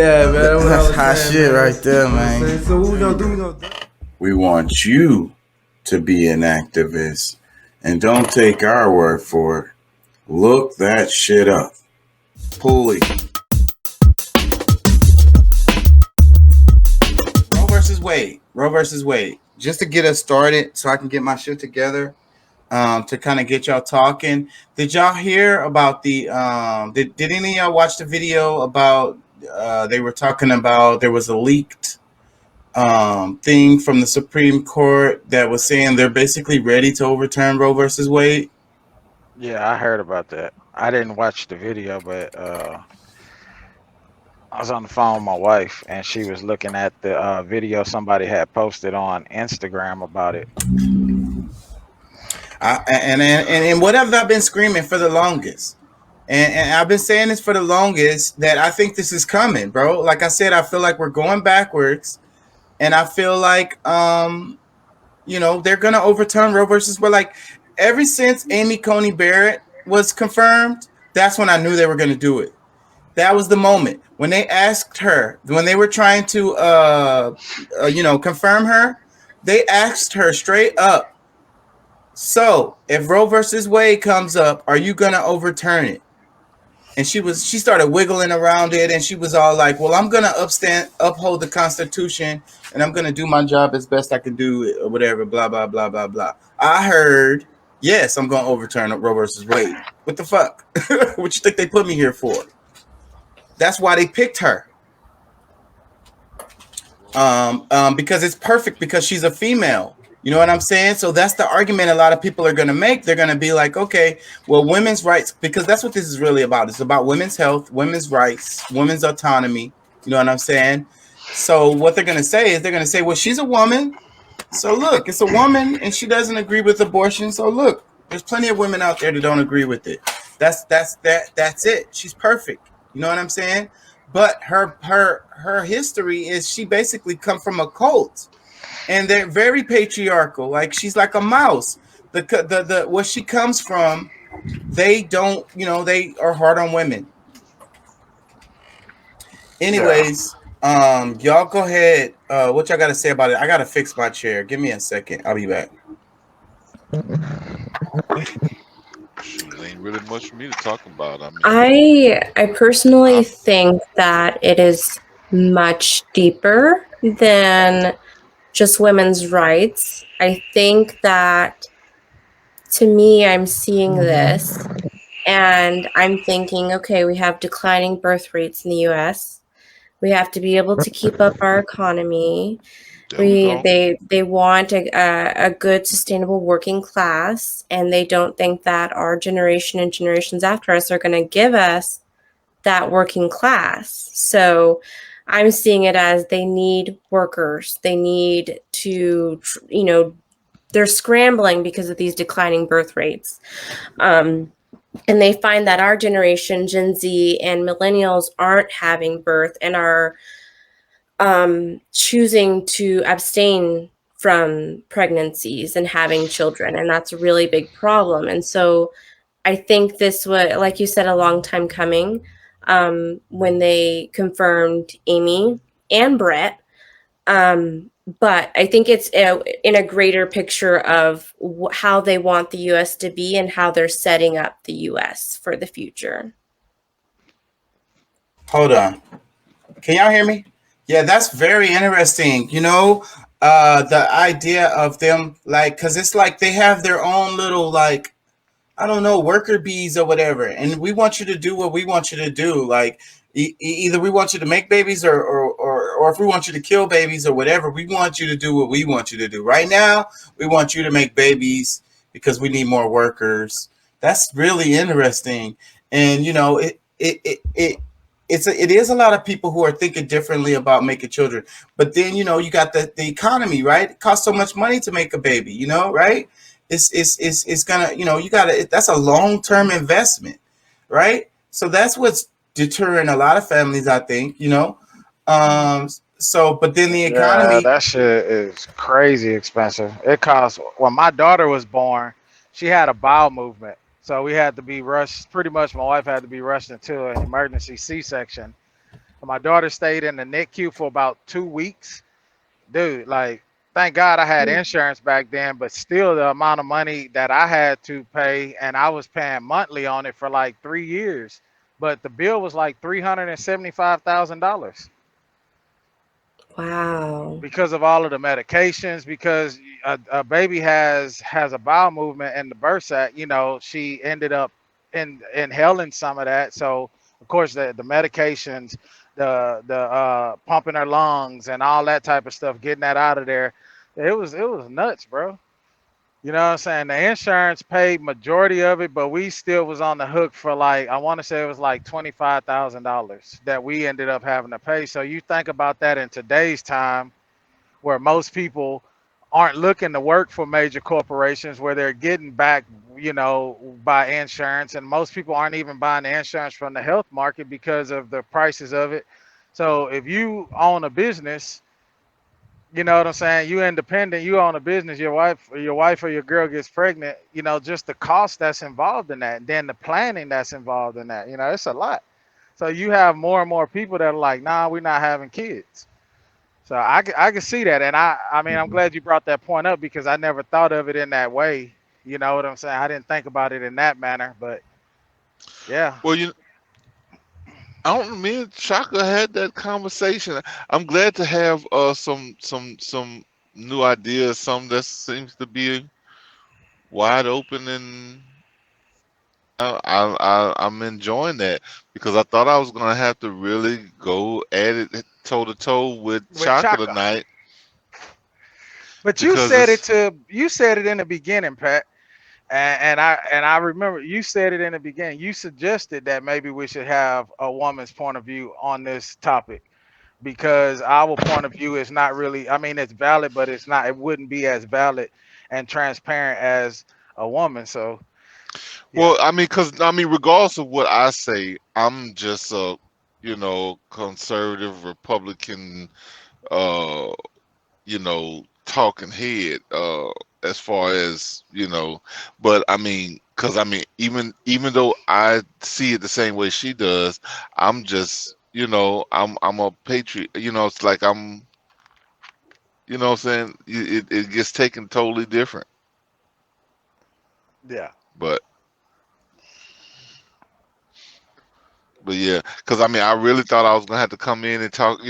Yeah, man. What I That's was hot saying, shit man. right there, You know what I'm man. saying? So what we gonna do? We gonna do. We want you to be an activist. And don't take our word for it. Look that shit up. Pulley. Roe versus Wade. Roe versus Wade. Just to get us started so I can get my shit together. To kind of get y'all talking. Did y'all hear about the did any of y'all watch the video about they were talking about there was a leaked thing from the Supreme Court that was saying they're basically ready to overturn Roe versus Wade? Yeah, I heard about that. I didn't watch the video, but I was on the phone with my wife, and she was looking at the video somebody had posted on Instagram about it. And what have I been screaming for the longest? And I've been saying this for the longest that I think this is coming, bro. Like I said, I feel like we're going backwards, and I feel like they're gonna overturn Roe versus Wade. Like ever since Amy Coney Barrett was confirmed, that's when I knew they were gonna do it. That was the moment when they asked her, when they were trying to confirm her. They asked her straight up, so if Roe versus Wade comes up, are you gonna overturn it? And she started wiggling around it, and she was all like, well, I'm gonna uphold the Constitution, and I'm gonna do my job as best I can do, or whatever, blah blah blah blah blah. I heard, yes, I'm gonna overturn Roe versus Wade. What the fuck? What you think they put me here for? That's why they picked her. Because it's perfect, because she's a female. You know what I'm saying? So that's the argument a lot of people are going to make. They're going to be like, okay, well, women's rights, because that's what this is really about. It's about women's health, women's rights, women's autonomy. You know what I'm saying? So what they're going to say is they're going to say, well, she's a woman. So look, it's a woman and she doesn't agree with abortion. So look, there's plenty of women out there that don't agree with it. That's it. She's perfect. You know what I'm saying? But her history is she basically come from a cult. And they're very patriarchal. Like she's like a mouse. The where she comes from, they don't, they are hard on women. Anyways, y'all go ahead. What y'all got to say about it? I gotta fix my chair. Give me a second. I'll be back. Shoot, ain't really much for me to talk about. I mean, I personally think that it is much deeper than just women's rights. I think that, to me, I'm seeing this and I'm thinking, okay, we have declining birth rates in the US. We have to be able to keep up our economy. They want a good, sustainable working class, and they don't think that our generation and generations after us are going to give us that working class. So I'm seeing it as they need workers. They need to, they're scrambling because of these declining birth rates. And they find that our generation, Gen Z and millennials, aren't having birth and are choosing to abstain from pregnancies and having children. And that's a really big problem. And so I think this was, like you said, a long time coming when they confirmed Amy and Brett. But I think it's in a greater picture of how they want the U.S. to be and how they're setting up the U.S. for the future. Hold on. Can y'all hear me? Yeah, that's very interesting. The idea of them, like, because it's like they have their own little, like, I don't know, worker bees or whatever. And we want you to do what we want you to do. Like, either we want you to make babies or if we want you to kill babies or whatever, we want you to do what we want you to do. Right now, we want you to make babies because we need more workers. That's really interesting. And, it is a lot of people who are thinking differently about making children. But then, you got the economy, right? It costs so much money to make a baby, right? It's gonna, you gotta, that's a long-term investment, right? So that's what's deterring a lot of families, I think, but then the Yeah, economy. that shit is crazy expensive. It costs. When my daughter was born, she had a bowel movement, so we had to be rushed. Pretty much, my wife had to be rushed into an emergency C-section. My daughter stayed in the NICU for about 2 weeks. Dude, like, thank God I had insurance back then, but still the amount of money that I had to pay, and I was paying monthly on it for like 3 years. But the bill was like $375,000 Wow. because of all of the medications. Because a baby has a bowel movement in the birth sac. You know, she ended up inhaling some of that. So of course the medications, the pumping her lungs and all that type of stuff, getting that out of there, it was nuts, bro. You know what I'm saying? The insurance paid majority of it, but we still was on the hook for like, I want to say it was like $25,000 that we ended up having to pay. So you think about that in today's time, where most people aren't looking to work for major corporations, where they're getting back, you know, by insurance, and most people aren't even buying the insurance from the health market because of the prices of it. So if you own a business, you know what I'm saying, you independent, you own a business, your wife or your girl gets pregnant, you know, just the cost that's involved in that, and then the planning that's involved in that, you know, it's a lot. So you have more and more people that are like, nah, we're not having kids. So I can see that. And I mean, I'm glad you brought that point up, because I never thought of it in that way. You know what I'm saying? I didn't think about it in that manner, but yeah. Well, I don't. Me and Shaka had that conversation. I'm glad to have some new ideas. Some that seems to be wide open, and I'm enjoying that, because I thought I was gonna have to really go at it toe to toe with Shaka Chaka. tonight. But you Because said it's you said it in the beginning, Pat. And I remember you said it in the beginning. You suggested that maybe we should have a woman's point of view on this topic, because our point of view is not really, I mean, it's valid, but it wouldn't be as valid and transparent as a woman. So yeah. well, I mean, regardless of what I say, I'm just a, conservative Republican, uh, talking head, as far as, but I mean, because I mean, even though I see it the same way she does, I'm just, I'm a patriot. It's like I'm, what I'm saying, it gets taken totally different. Yeah. But yeah, because I mean, I really thought I was gonna have to come in and talk,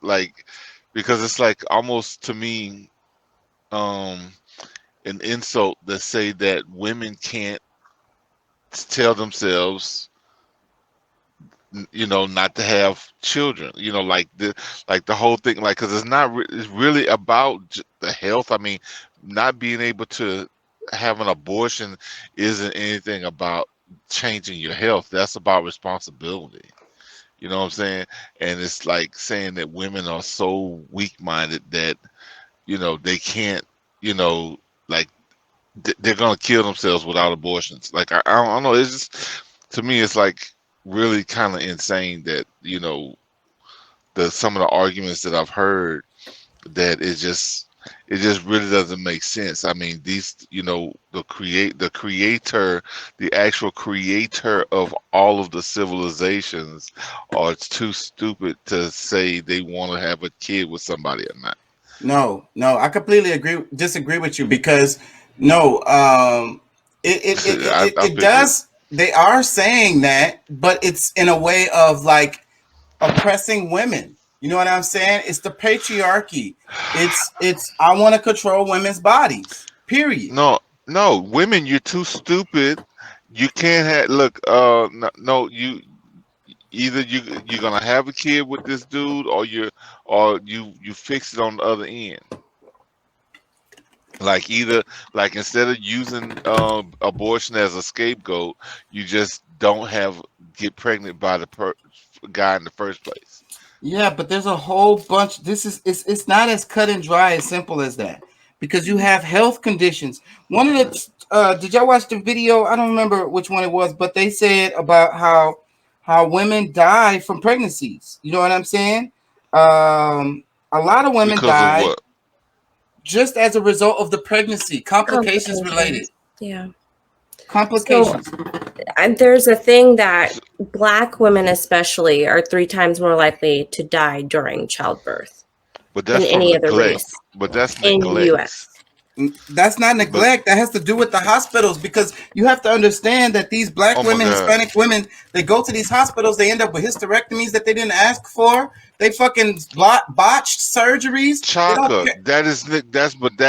like, because it's like almost to me, an insult that say that women can't tell themselves, not to have children, like the whole thing, like, because it's really about the health. I mean, not being able to have an abortion isn't anything about changing your health. That's about responsibility. You know what I'm saying? And it's like saying that women are so weak-minded that, they can't, like, they're gonna kill themselves without abortions. Like, I don't know. It's just, to me, it's like really kind of insane that, some of the arguments that I've heard, that it just really doesn't make sense. I mean, these, the actual creator of all of the civilizations are too stupid to say they want to have a kid with somebody or not. No, I completely disagree with you, because it does. They are saying that, but it's in a way of like oppressing women. You know what I'm saying? It's the patriarchy. It's I want to control women's bodies. Period. No, women, you're too stupid. You can't have, look, no, you either you're gonna have a kid with this dude, or you fix it on the other end. Like, either, like, instead of using abortion as a scapegoat, you just don't get pregnant by the guy in the first place. Yeah, but there's a whole bunch. It's not as cut and dry, as simple as that, because you have health conditions. One of the did y'all watch the video? I don't remember which one it was, but they said about how women die from pregnancies. You know what I'm saying? A lot of women die just as a result of the pregnancy, complications related. Yeah. Complications. So, There's a thing that Black women especially are 3 times more likely to die during childbirth But than that's from any other neglect. race But that's in the neglect. U.S. That's not neglect. That has to do with the hospitals, because you have to understand that these Black Oh my women, God. Hispanic women, they go to these hospitals, they end up with hysterectomies that they didn't ask for. They fucking botched surgeries. They don't Chaka, care. that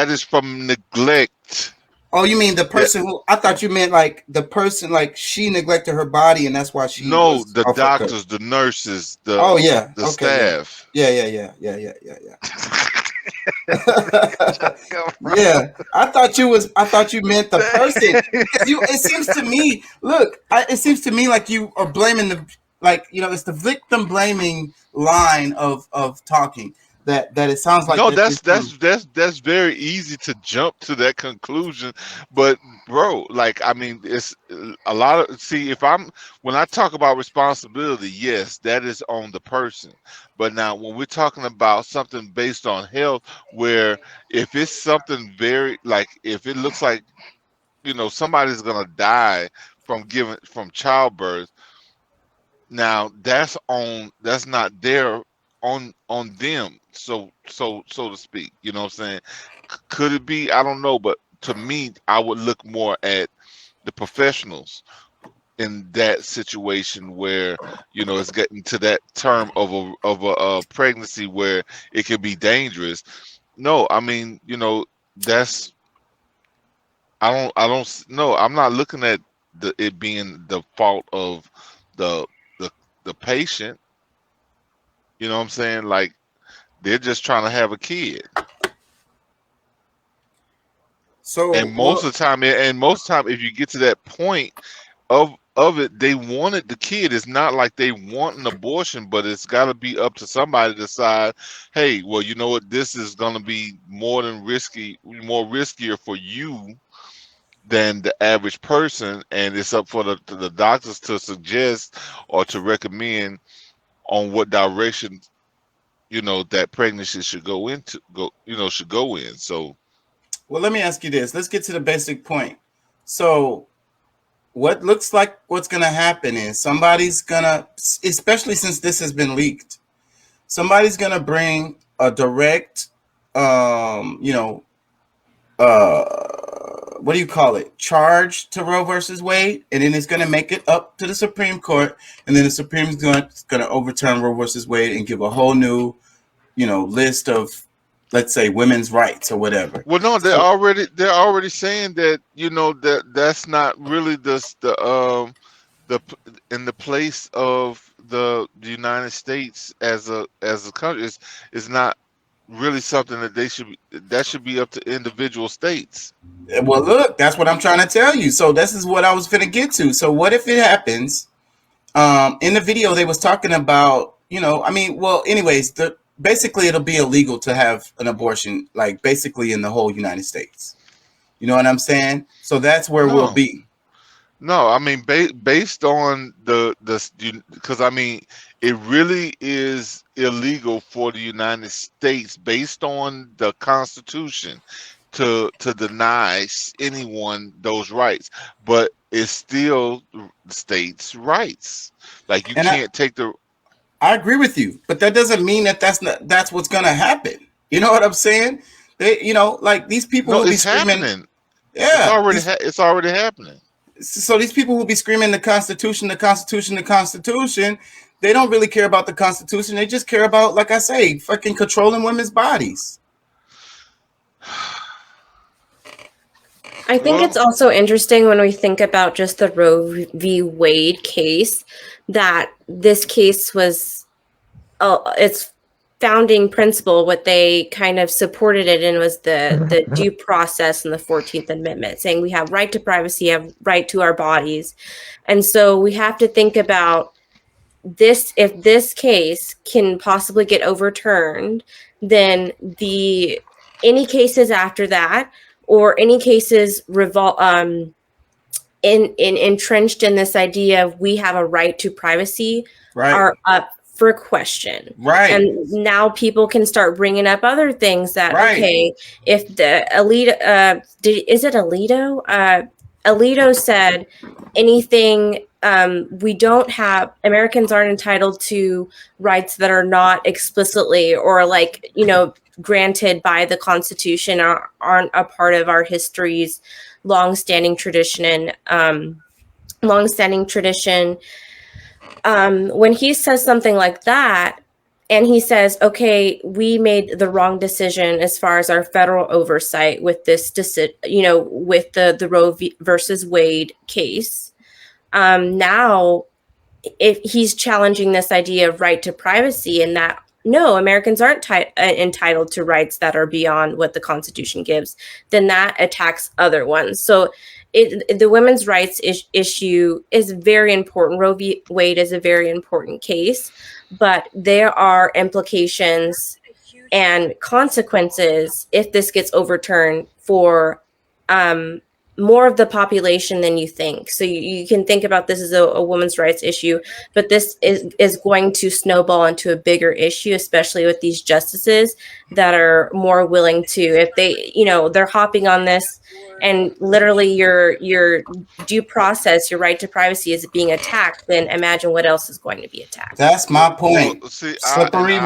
is from neglect. Oh, you mean the Yeah. person who? I thought you meant like the person, like she neglected her body and that's why she No, was the off her cut. doctors, the nurses, Oh yeah, the okay, yeah, staff. yeah. Yeah, I thought you meant the person, because you. It seems to me. Look, it seems to me like you are blaming it's the victim blaming line of talking that it sounds like No, this is that's very easy to jump to that conclusion, but bro, like I mean, it's a lot of when I talk about responsibility, yes, that is on the person. But now when we're talking about something based on health, where if it's something very like if it looks like somebody's gonna die from childbirth, now that's not there on them, so to speak. You know what I'm saying? Could it be? I don't know, but to me, I would look more at the professionals in that situation where it's getting to that term of a pregnancy where it can be dangerous. No, I mean that's I don't no, I'm not looking at it being the fault of the the the patient. You know what I'm saying? Like they're just trying to have a kid. so. And most of the time, if you get to that point of it, they wanted the kid. It's not like they want an abortion, but it's got to be up to somebody to decide. Hey, well, you know what? This is going to be more riskier for you than the average person, and it's up for the doctors to suggest or to recommend on what direction that pregnancy should go in. So Well, let me ask you this. Let's get to the basic point. So, what looks like what's going to happen is somebody's going to, especially since this has been leaked, somebody's going to bring a direct, what do you call it? Charge to Roe versus Wade, and then it's going to make it up to the Supreme Court, and then the Supreme is going to overturn Roe versus Wade and give a whole new, list of, let's say, women's rights or whatever. well, no, they're So, already saying that that's not really the in the place of the United States as a country. Is not really something that should be up to individual states. well, look, that's what I'm trying to tell you. So this is what I was going to get to. So what if it happens? In the video, they was talking about, anyways, basically it'll be illegal to have an abortion, like basically in the whole United States. You know what I'm saying? So that's where we'll No, be. no, I mean based on because I mean it really is illegal for the United States based on the Constitution to deny anyone those rights, but it's still states' rights. Like you And can't take I agree with you, but that doesn't mean that's what's going to happen. You know what I'm saying? They, like these people no, will be it's screaming. happening. Yeah. It's already happening. So these people will be screaming the Constitution, the Constitution, the Constitution. They don't really care about the Constitution. They just care about, like I say, fucking controlling women's bodies. I think Well, it's also interesting when we think about just the Roe v. Wade case, that this case was its founding principle, what they kind of supported it in was the due process and the 14th Amendment, saying we have right to privacy, have right to our bodies. And so we have to think about this. If this case can possibly get overturned, then any cases after that, or any cases entrenched in this idea of we have a right to privacy, Right. are up for question. Right. And now people can start bringing up other things that, Right. okay, if the Alito, is it Alito? Alito said anything, we don't have, Americans aren't entitled to rights that are not explicitly or like, granted by the Constitution, aren't a part of our history's longstanding tradition. When he says something like that, and he says, okay, we made the wrong decision as far as our federal oversight with this with the Roe versus Wade case. Now, if he's challenging this idea of right to privacy, and that no, Americans aren't entitled to rights that are beyond what the Constitution gives, then that attacks other ones. So the women's rights issue is very important. Roe v. Wade is a very important case, but there are implications and consequences if this gets overturned for more of the population than you think. So you can think about this as a women's rights issue, but this is going to snowball into a bigger issue, especially with these justices that are more willing to, if they, they're hopping on this, and literally your due process, your right to privacy is being attacked, then imagine what else is going to be attacked. That's my point. Well, see, slippery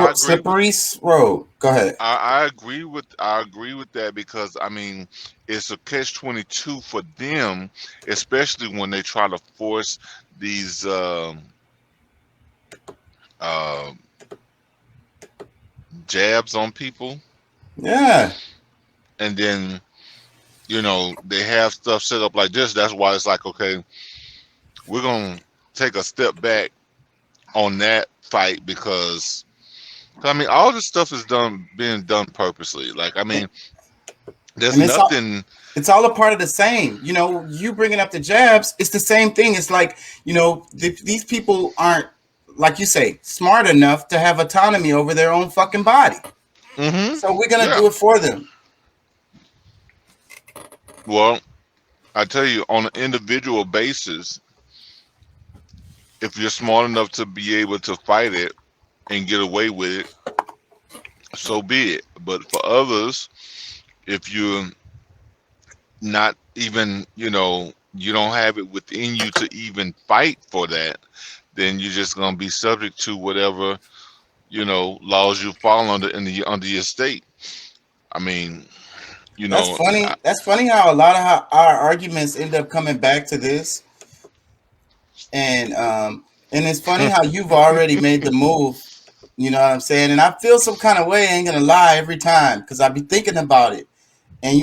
road. Go ahead. I agree with that, because I mean, it's a catch-22 for them, especially when they try to force these jabs on people. Yeah. And then, they have stuff set up like this. That's why it's like, okay, we're going to take a step back on that fight, because I mean, all this stuff is being done purposely. Like, I mean, there's nothing. It's all a part of the same. You bringing up the jabs, it's the same thing. It's like, these people aren't, like you say, smart enough to have autonomy over their own fucking body. Mm-hmm. So we're going to do it for them. Well, I tell you, on an individual basis, if you're smart enough to be able to fight it and get away with it, so be it. But for others, if you're not even, you don't have it within you to even fight for that, then you're just going to be subject to whatever, laws you fall under under your state. I mean, that's funny. That's funny how a lot of our arguments end up coming back to this. And it's funny how you've already made the move. You know what I'm saying? And I feel some kind of way, I ain't gonna lie, every time, because I be thinking about it. And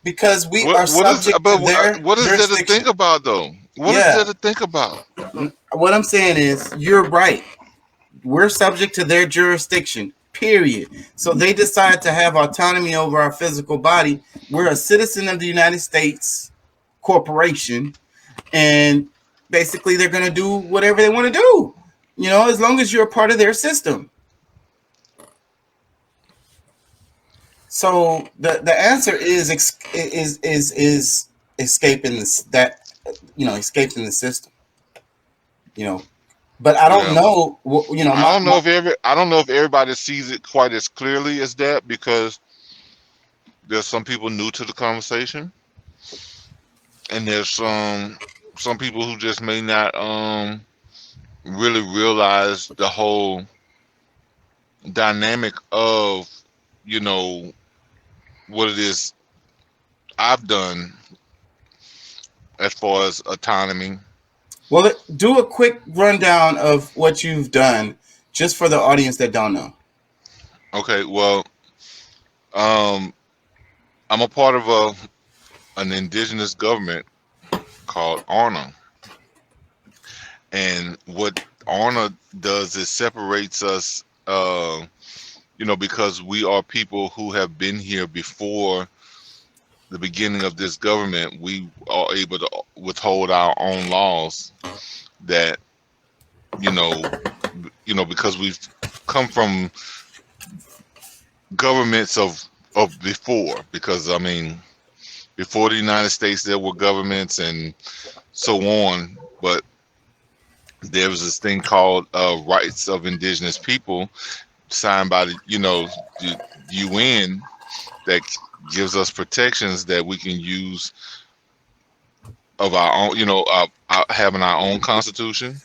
because we are subject to their what is there to think about, though? What is there to think about? What I'm saying is, you're right. We're subject to their jurisdiction, period. So they decide to have autonomy over our physical body. We're a citizen of the United States corporation, and basically they're going to do whatever they want to do, as long as you're a part of their system. So the answer is escaping escaping the system. But I don't know. I don't know if everybody sees it quite as clearly as that, because there's some people new to the conversation, and there's some people who just may not really realize the whole dynamic of what it is I've done as far as autonomy. Well, do a quick rundown of what you've done, just for the audience that don't know. Okay, well, I'm a part of an indigenous government called ARNA. And what ARNA does is separates us, because we are people who have been here before the beginning of this government. We are able to withhold our own laws that, because we've come from governments of before, because I mean, before the United States, there were governments and so on, but there was this thing called Rights of Indigenous People, signed by the UN, that gives us protections that we can use of our own, having our own constitution,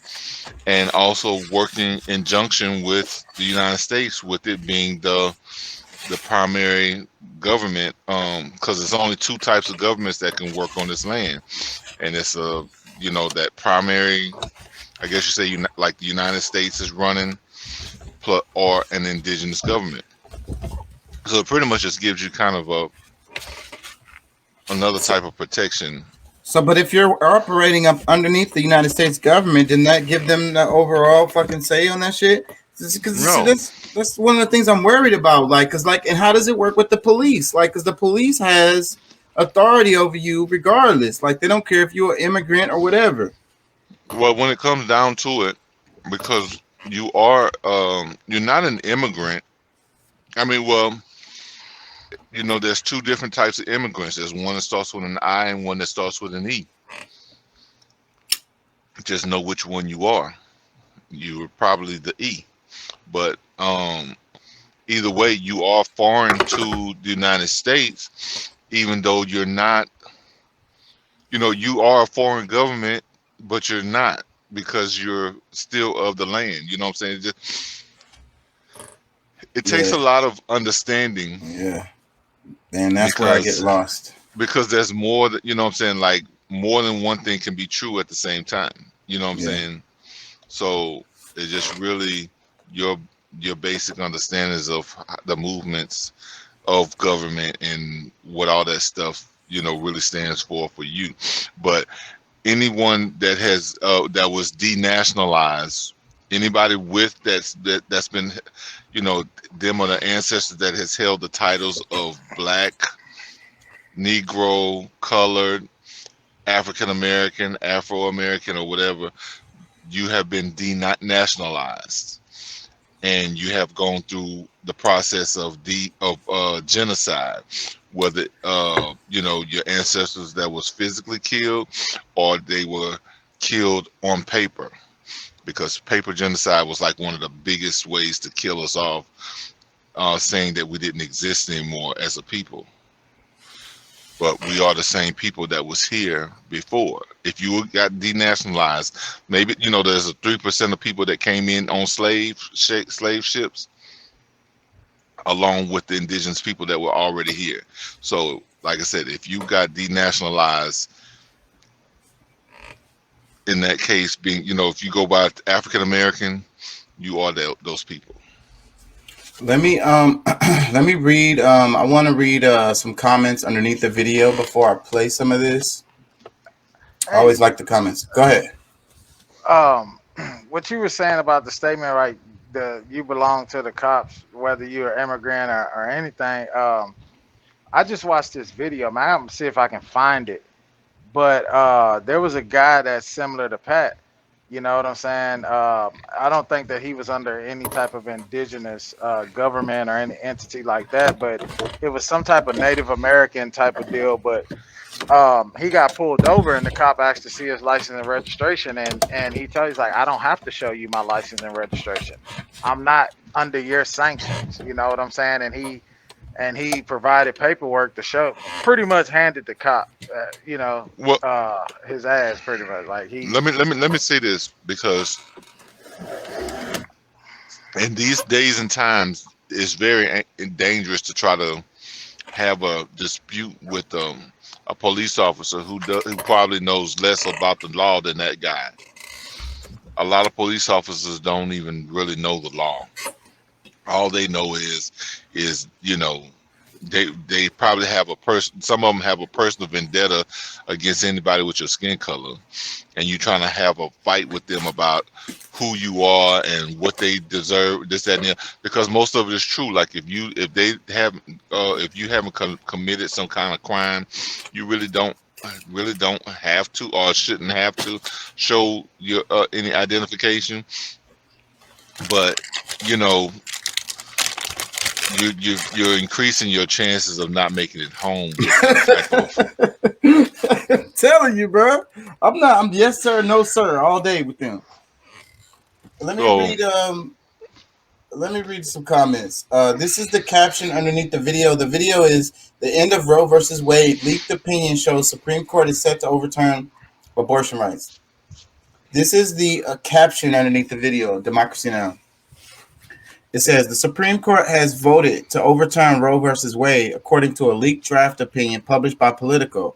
and also working in junction with the United States, with it being the primary government, because there's only two types of governments that can work on this land, and it's that primary, I guess you say, like the United States is running, or an indigenous government. So it pretty much just gives you kind of another type of protection. So, but if you're operating up underneath the United States government, didn't that give them the overall fucking say on that shit? Because No. that's one of the things I'm worried about. Like, and how does it work with the police? Like, because the police has authority over you regardless. Like, they don't care if you're an immigrant or whatever. Well, when it comes down to it, because you are, you're not an immigrant. I mean, well, there's two different types of immigrants. There's one that starts with an I and one that starts with an E. Just know which one you are. You're probably the E. But either way, you are foreign to the United States, even though you're not, you are a foreign government, but you're not, because you're still of the land. You know what I'm saying? It takes a lot of understanding. Yeah. And that's where I get lost. Because there's more that, what I'm saying, like more than one thing can be true at the same time. You know what I'm saying? So it's just really your basic understandings of the movements of government and what all that stuff, really stands for you. But anyone that has that was denationalized, anybody with that's been, them are the ancestors that has held the titles of Black, Negro, Colored, African American, Afro American, or whatever, you have been denationalized, and you have gone through the process of genocide, whether your ancestors that was physically killed or they were killed on paper, because paper genocide was like one of the biggest ways to kill us off, saying that we didn't exist anymore as a people. But we are the same people that was here before. If you got denationalized, maybe there's a 3% of people that came in on slave ships, along with the indigenous people that were already here. So, like I said, if you got denationalized, in that case, being if you go by African American, you are those people. Let me let me read. I want to read some comments underneath the video before I play some of this. I always like the comments. Go ahead. What you were saying about the statement, right? You belong to the cops, whether you're an immigrant or anything. I just watched this video, man. I'm gonna see if I can find it. But there was a guy that's similar to Pat. You know what I'm saying? I don't think that he was under any type of indigenous government or any entity like that, but it was some type of Native American type of deal. But he got pulled over, and the cop asked to see his license and registration, and he's like, I don't have to show you my license and registration. I'm not under your sanctions. You know what I'm saying? And he provided paperwork to show, pretty much handed the cop, his ass, pretty much. Like Let me say this, because in these days and times, it's very dangerous to try to have a dispute with a police officer who probably knows less about the law than that guy. A lot of police officers don't even really know the law. All they know is they probably have a person. Some of them have a personal vendetta against anybody with your skin color, and you're trying to have a fight with them about who you are and what they deserve, this, that, and that. Because most of it is true. Like if you haven't committed some kind of crime, you really don't have to, or shouldn't have to, show your any identification. But you're increasing your chances of not making it home. I'm telling you, bro. I'm yes sir, no sir, all day with them. Let me read some comments. This is the caption underneath the video. The video is: the end of Roe versus Wade. Leaked opinion shows Supreme Court is set to overturn abortion rights. This is the caption underneath the video, Democracy Now! It says the Supreme Court has voted to overturn Roe versus Wade, according to a leaked draft opinion published by Politico.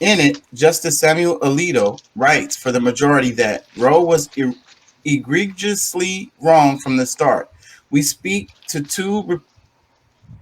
In it, Justice Samuel Alito writes for the majority that Roe was egregiously wrong from the start. We speak to two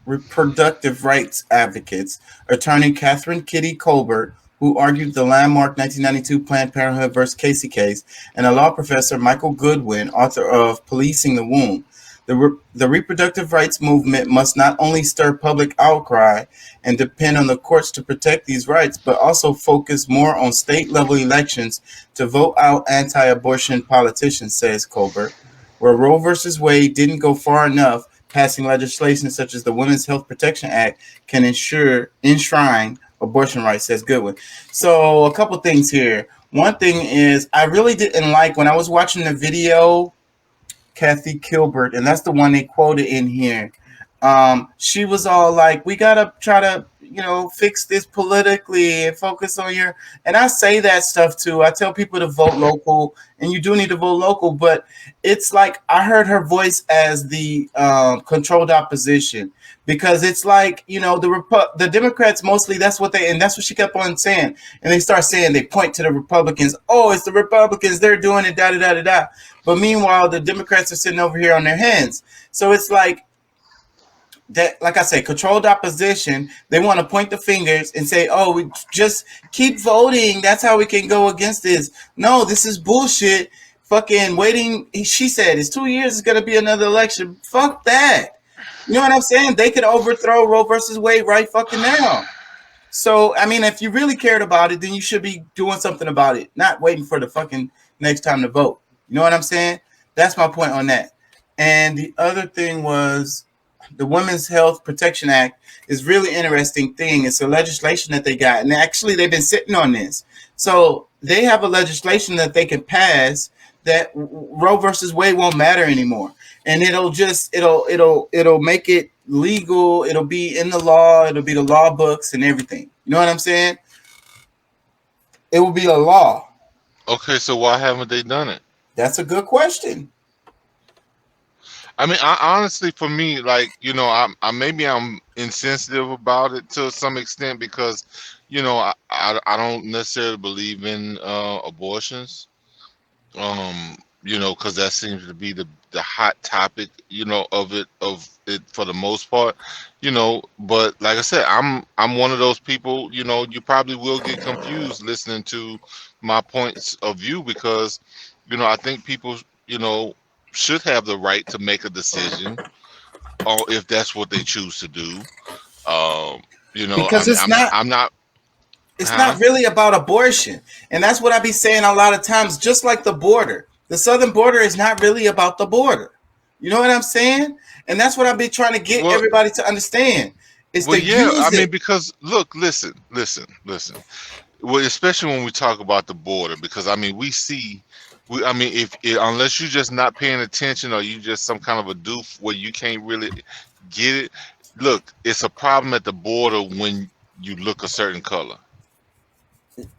reproductive rights advocates, attorney Catherine Kitty Colbert, who argued the landmark 1992 Planned Parenthood versus Casey case, and a law professor, Michael Goodwin, author of Policing the Womb. The reproductive rights movement must not only stir public outcry and depend on the courts to protect these rights, but also focus more on state-level elections to vote out anti-abortion politicians, says Colbert. Where Roe versus Wade didn't go far enough, passing legislation such as the Women's Health Protection Act can enshrine abortion rights, says Goodwin. So a couple things here. One thing is I really didn't like when I was watching the video, Kathy Kilbert, and that's the one they quoted in here. She was all like, we gotta try to, fix this politically and focus on your, and I say that stuff too. I tell people to vote local, and you do need to vote local, but it's like I heard her voice as the controlled opposition, because it's like, the Democrats mostly, that's what she kept on saying. And they start saying, they point to the Republicans. Oh, it's the Republicans, they're doing it, da da da da da. But meanwhile, the Democrats are sitting over here on their hands. So it's like that, like I say, controlled opposition. They want to point the fingers and say, oh, we just keep voting. That's how we can go against this. No, this is bullshit. Fucking waiting. She said it's 2 years. It's going to be another election. Fuck that. You know what I'm saying? They could overthrow Roe versus Wade right fucking now. So, I mean, if you really cared about it, then you should be doing something about it, not waiting for the fucking next time to vote. You know what I'm saying? That's my point on that. And the other thing was the Women's Health Protection Act is really interesting thing. It's a legislation that they got. And actually, they've been sitting on this. So they have a legislation that they can pass that Roe versus Wade won't matter anymore. And it'll make it legal. It'll be in the law. It'll be the law books and everything. You know what I'm saying? It will be a law. Okay, so why haven't they done it? That's a good question. I mean, I honestly, for me, like, maybe I'm insensitive about it to some extent because, I don't necessarily believe in abortions, because that seems to be the hot topic, of it for the most part, But like I said, I'm one of those people. You probably will get confused listening to my points of view because, I think people, should have the right to make a decision, or if that's what they choose to do. Because I'm not. It's not really about abortion, and that's what I be saying a lot of times. Just like the border, the southern border is not really about the border. You know what I'm saying? And that's what I be trying to get everybody to understand. Because look, listen. Well, especially when we talk about the border, because we see. Unless you're just not paying attention or you just some kind of a doof where you can't really get it. Look, it's a problem at the border when you look a certain color.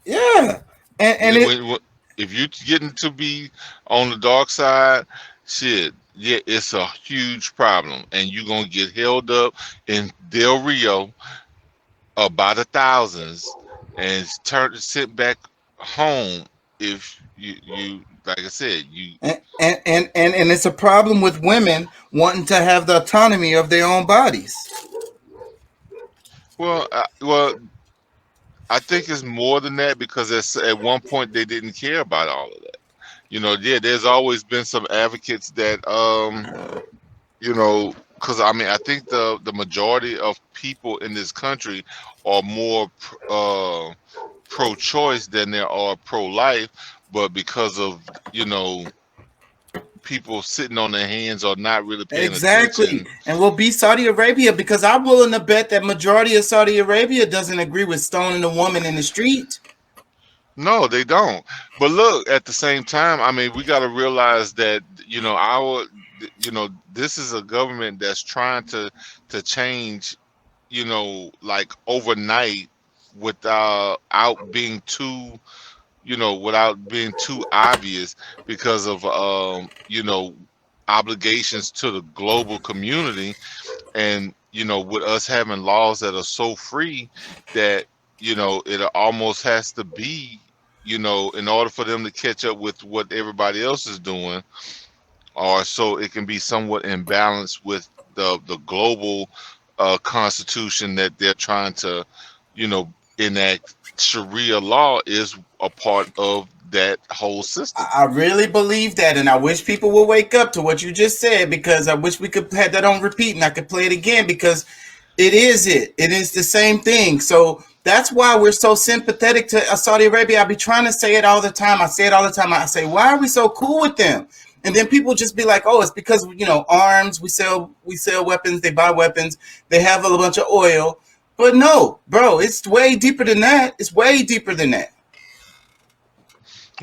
Yeah, and if you're getting to be on the dark side, shit, yeah, it's a huge problem, and you're gonna get held up in Del Rio by the thousands and sit back home if you like I said, and it's a problem with women wanting to have the autonomy of their own bodies. Well, I think it's more than that because at one point they didn't care about all of that. There's always been some advocates that, because I think the majority of people in this country are more pro-choice than there are pro-life. But because of, people sitting on their hands or not really paying attention. And we'll be Saudi Arabia because I'm willing to bet that majority of Saudi Arabia doesn't agree with stoning a woman in the street. No, they don't. But look, at the same time, we got to realize that, this is a government that's trying to change, like overnight without being too without being too obvious, because of obligations to the global community, and with us having laws that are so free that it almost has to be, in order for them to catch up with what everybody else is doing, or so it can be somewhat in balance with the global constitution that they're trying to enact. Sharia law is a part of that whole system. I really believe that, and I wish people would wake up to what you just said, because I wish we could have that on repeat and I could play it again, because it is the same thing. So that's why we're so sympathetic to Saudi Arabia. I be trying to say it all the time. I say it all the time. I say, why are we so cool with them? And then people just be like, oh, it's because arms. We sell weapons. They buy weapons. They have a bunch of oil. But no, bro, it's way deeper than that. It's way deeper than that.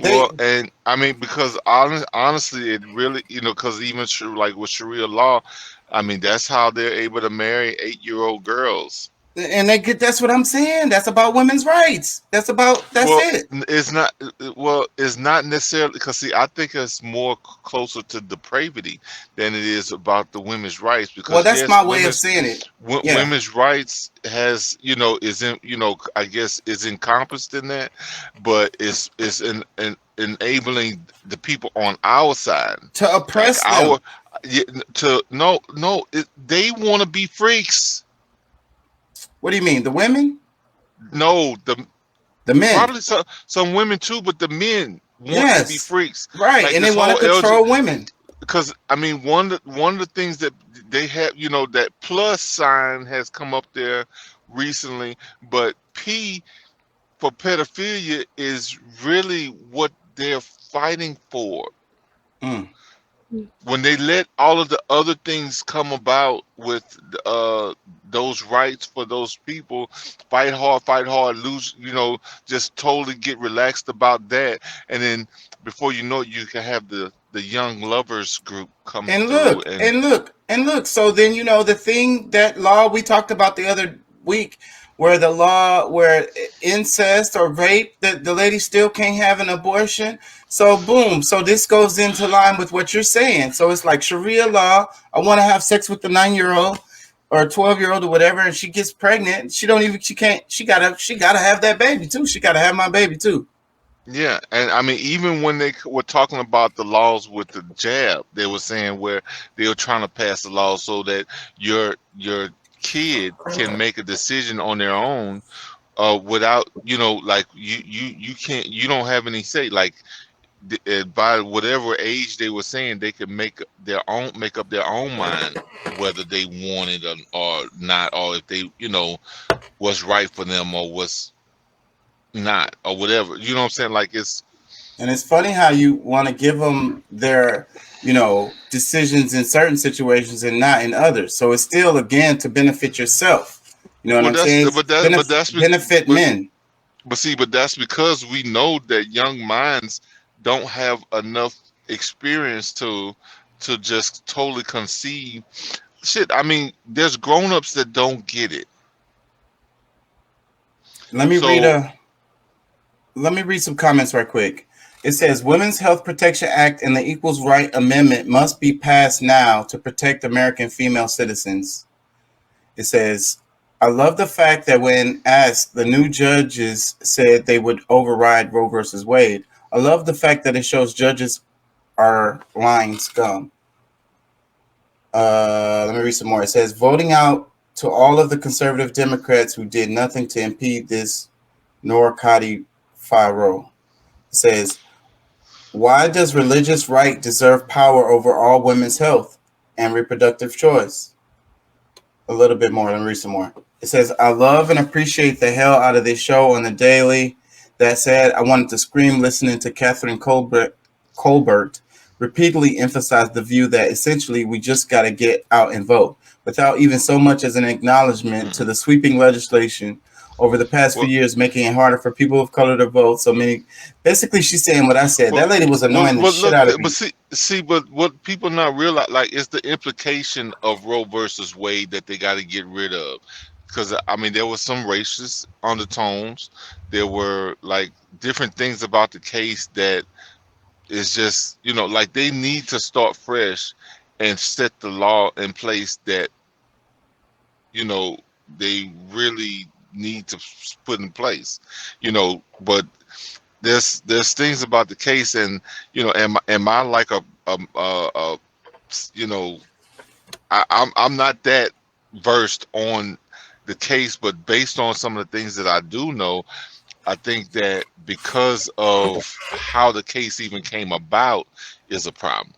Well, and I mean, because honestly, it really, because even like with Sharia law, I mean, that's how they're able to marry 8-year-old girls. And that's what I'm saying. That's about women's rights. That's it. It's not. Well, it's not necessarily, because see, I think it's more closer to depravity than it is about the women's rights. Because well, that's my way of saying it. Yeah. Women's rights has, is in, I guess is encompassed in that, but it's in enabling the people on our side to oppress them. They want to be freaks. What do you mean, the women? No, the men. Probably some women too, but the men want to be freaks, right? Like, and they want to control women. Because I mean, one of the things that they have, that plus sign has come up there recently, but P for pedophilia is really what they're fighting for. When they let all of the other things come about with those rights for those people, fight hard, lose, just totally get relaxed about that, and then before you know it, you can have the young lovers group come through. Look. So then that law we talked about the other week, where the law where incest or rape, the lady still can't have an abortion. So boom. So this goes into line with what you're saying. So it's like Sharia law. I want to have sex with the 9-year-old or 12-year-old or whatever, and she gets pregnant. She gotta have that baby too. She gotta have my baby too. Yeah, and I mean, even when they were talking about the laws with the jab, they were saying where they were trying to pass a law so that your kid can make a decision on their own, without like you don't have any say, like by whatever age they were saying, they could make up their own mind whether they want it or not, or if they what's right for them or what's not, or whatever. You know what I'm saying? Like it's funny how you want to give them their decisions in certain situations and not in others. So it's still, again, to benefit yourself. You know what I'm saying? Benefit men. But that's because we know that young minds don't have enough experience to just totally conceive shit. I mean, there's grown-ups that don't get it. Let me read some comments right quick. It says, Women's Health Protection Act and the Equals Right Amendment must be passed now to protect American female citizens. It says, I love the fact that when asked, the new judges said they would override Roe versus Wade. I love the fact that it shows judges are lying scum. Let me read some more. It says, voting out to all of the conservative Democrats who did nothing to impede this nor codify Roe. It says, why does religious right deserve power over all women's health and reproductive choice? A little bit more. Let me read some more. It says, I love and appreciate the hell out of this show on the daily. That said, I wanted to scream listening to Catherine Colbert repeatedly emphasize the view that essentially we just got to get out and vote, without even so much as an acknowledgement to the sweeping legislation over the past few years, making it harder for people of color to vote. So many, basically, she's saying what I said. That lady was annoying the shit out of me. But what people not realize, like, is the implication of Roe versus Wade that they got to get rid of. because I mean there was some racist undertones. There were like different things about the case that is just, you know, like they need to start fresh and set the law in place that, you know, they really need to put in place, you know. But there's things about the case, and you know, am I like a you know, I'm not that versed on the case, but based on some of the things that I do know, I think that because of how the case even came about is a problem.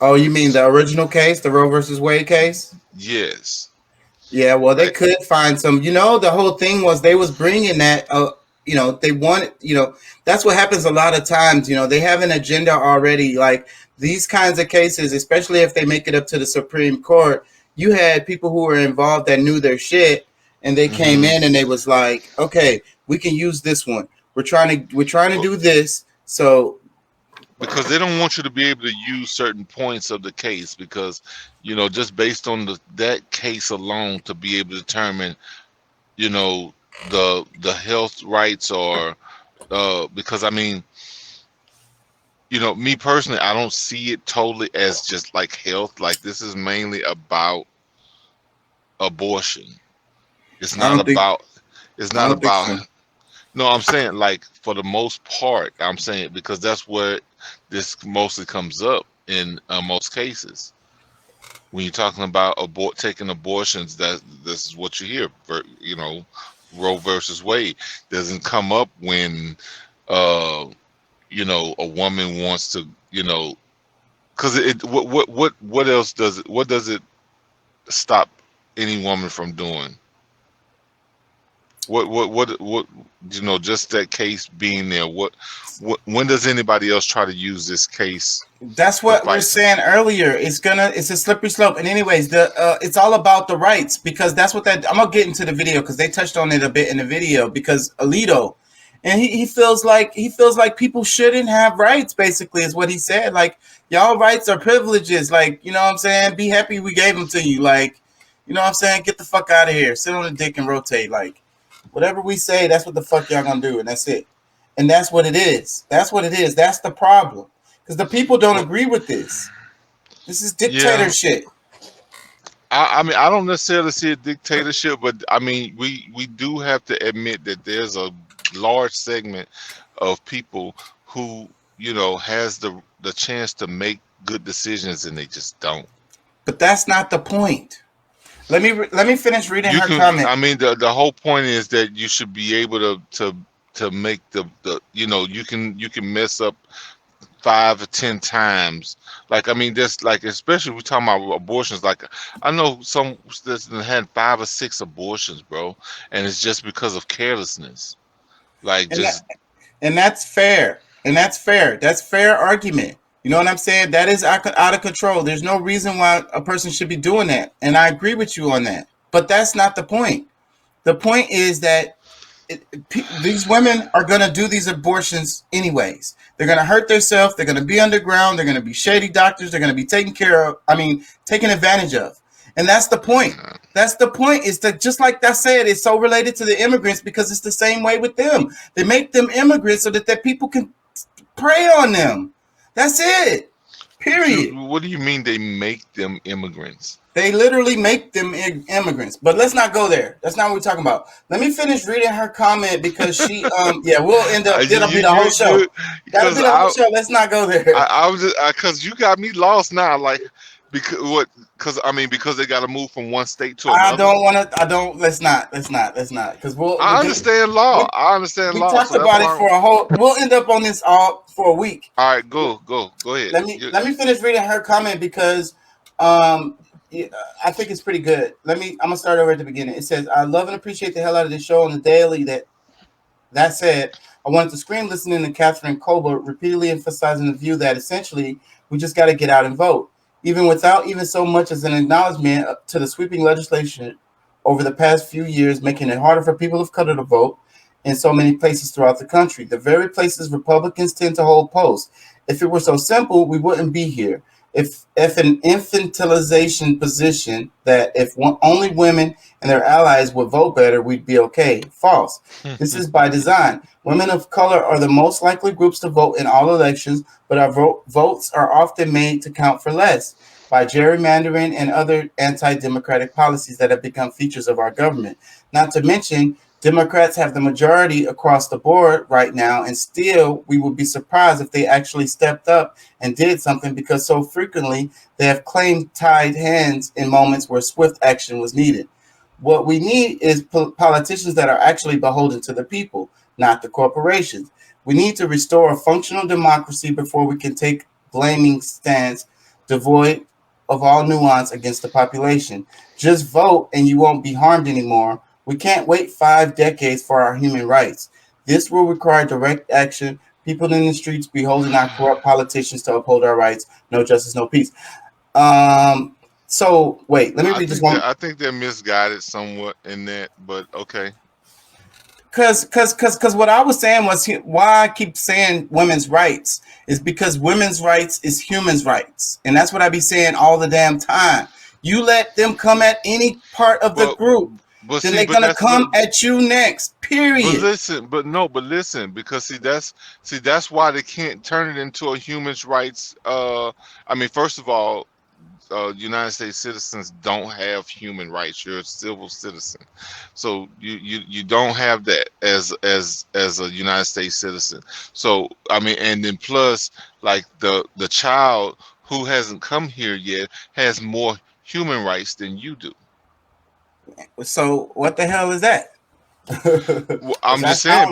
Oh, you mean the original case, the Roe versus Wade case? Yes. Yeah, well, they Like, could find some. You know, the whole thing was they was bringing that. You know, they wanted. You know, that's what happens a lot of times. You know, they have an agenda already. Like these kinds of cases, especially if they make it up to the Supreme Court. You had people who were involved that knew their shit, and they came in and they was like, "Okay, we can use this one. We're trying to do this." So because they don't want you to be able to use certain points of the case, because you know, just based on that case alone to be able to determine, you know, the health rights, or because I mean, you know, me personally, I don't see it totally as just like health. Like this is mainly about abortion. It's I not don't think. about. It's I not don't think about. so. No, I'm saying like for the most part, I'm saying because that's where this mostly comes up in most cases. When you're talking about taking abortions, that this is what you hear. You know, Roe versus Wade doesn't come up when, uh, you know, a woman wants to, you know, because what else does it? What does it stop any woman from doing? What you know, just that case being there, when does anybody else try to use this case That's to what we're fight? saying earlier. It's a slippery slope. And anyways, it's all about the rights, because that's what that I'm gonna get into the video because they touched on it a bit in the video, because Alito, and he feels like people shouldn't have rights, basically, is what he said. Like, y'all rights are privileges. Like, you know what I'm saying? Be happy we gave them to you. Like, you know what I'm saying? Get the fuck out of here. Sit on the dick and rotate. Like, whatever we say, that's what the fuck y'all gonna do, and that's it. And that's what it is. That's what it is. That's the problem. Because the people don't Well, agree with this. This is yeah, dictatorship. I mean, I don't necessarily see a dictatorship, but I mean, we do have to admit that there's a large segment of people who, you know, has the chance to make good decisions and they just don't. But that's not the point. Let me finish reading You her can, comment. I mean, the whole point is that you should be able to make the you know, you can mess up 5 or 10 times. Like, I mean, there's like, especially we talking about abortions. Like, I know some that's had 5 or 6 abortions, bro, and it's just because of carelessness. Like, And that, just and that's fair. And that's fair. That's fair argument. You know what I'm saying? That is out of control. There's no reason why a person should be doing that. And I agree with you on that. But that's not the point. The point is that these women are going to do these abortions anyways. They're going to hurt themselves. They're going to be underground. They're going to be shady doctors. They're going to be taken advantage of. And that's the point. That's the point, is that, just like I said, it's so related to the immigrants, because it's the same way with them. They make them immigrants so that people can prey on them. That's it. Period. what do you mean they make them immigrants? They literally make them immigrants. But let's not go there. That's not what we're talking about. Let me finish reading her comment, because she yeah, we'll end up, that'll be the whole show. That'll be the whole show. Let's not go there. I was just because you got me lost now. Like, because what? Because I mean, because they got to move from one state to I another. don't want to. I don't. Let's not. Because I understand law. I understand we law. talked So that's about it why. for a whole. We'll end up on this all for a week. All right, go ahead. Let me finish reading her comment, because yeah, I think it's pretty good. I'm gonna start over at the beginning. It says, "I love and appreciate the hell out of this show on the daily. That said, I wanted to scream listening to Catherine Colbert repeatedly emphasizing the view that essentially we just got to get out and vote, even without even so much as an acknowledgement to the sweeping legislation over the past few years, making it harder for people of color to vote in so many places throughout the country. The very places Republicans tend to hold posts. If it were so simple, we wouldn't be here. If an infantilization position that if only women and their allies would vote better, we'd be okay. False. This is by design. Women of color are the most likely groups to vote in all elections, but our votes are often made to count for less by gerrymandering and other anti-democratic policies that have become features of our government. Not to mention, Democrats have the majority across the board right now, and still we would be surprised if they actually stepped up and did something, because so frequently they have claimed tied hands in moments where swift action was needed. What we need is politicians that are actually beholden to the people, not the corporations. We need to restore a functional democracy before we can take blaming stance devoid of all nuance against the population. Just vote and you won't be harmed anymore. We can't wait 5 decades for our human rights. This will require direct action. People in the streets be holding our corrupt politicians to uphold our rights. No justice, no peace. So wait, let me read this one. I think they're misguided somewhat in that, but okay. Cause what I was saying was why I keep saying women's rights is because women's rights is humans' rights, and that's what I be saying all the damn time. You let them come at any part of the group, then they're gonna come at you next. Period. But listen, because that's why they can't turn it into a human's rights. I mean, first of all, United States citizens don't have human rights. You're a civil citizen, so you don't have that as a United States citizen. So I mean, and then plus, like the child who hasn't come here yet has more human rights than you do. So what the hell is that? Well, I'm just saying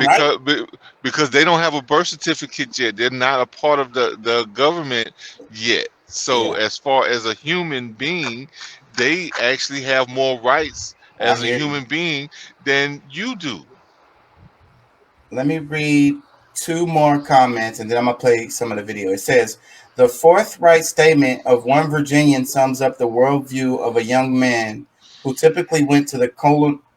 because they don't have a birth certificate yet. They're not a part of the government yet. So as far as a human being, they actually have more rights as a human being than you do. Let me read 2 more comments and then I'm gonna play some of the video. It says, the forthright statement of one Virginian sums up the worldview of a young man who typically went to the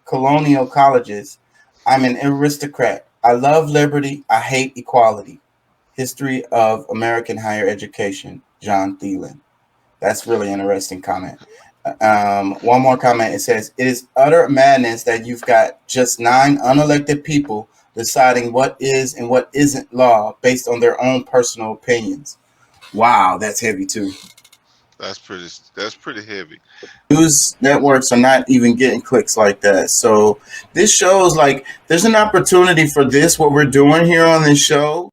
colonial colleges. I'm an aristocrat. I love liberty. I hate equality. History of American Higher Education. John Thielen. That's really interesting comment. One more comment. It says, it is utter madness that you've got just 9 unelected people deciding what is and what isn't law based on their own personal opinions. Wow, that's heavy too. That's pretty heavy. News networks are not even getting clicks like that. So this shows like there's an opportunity for this, what we're doing here on this show,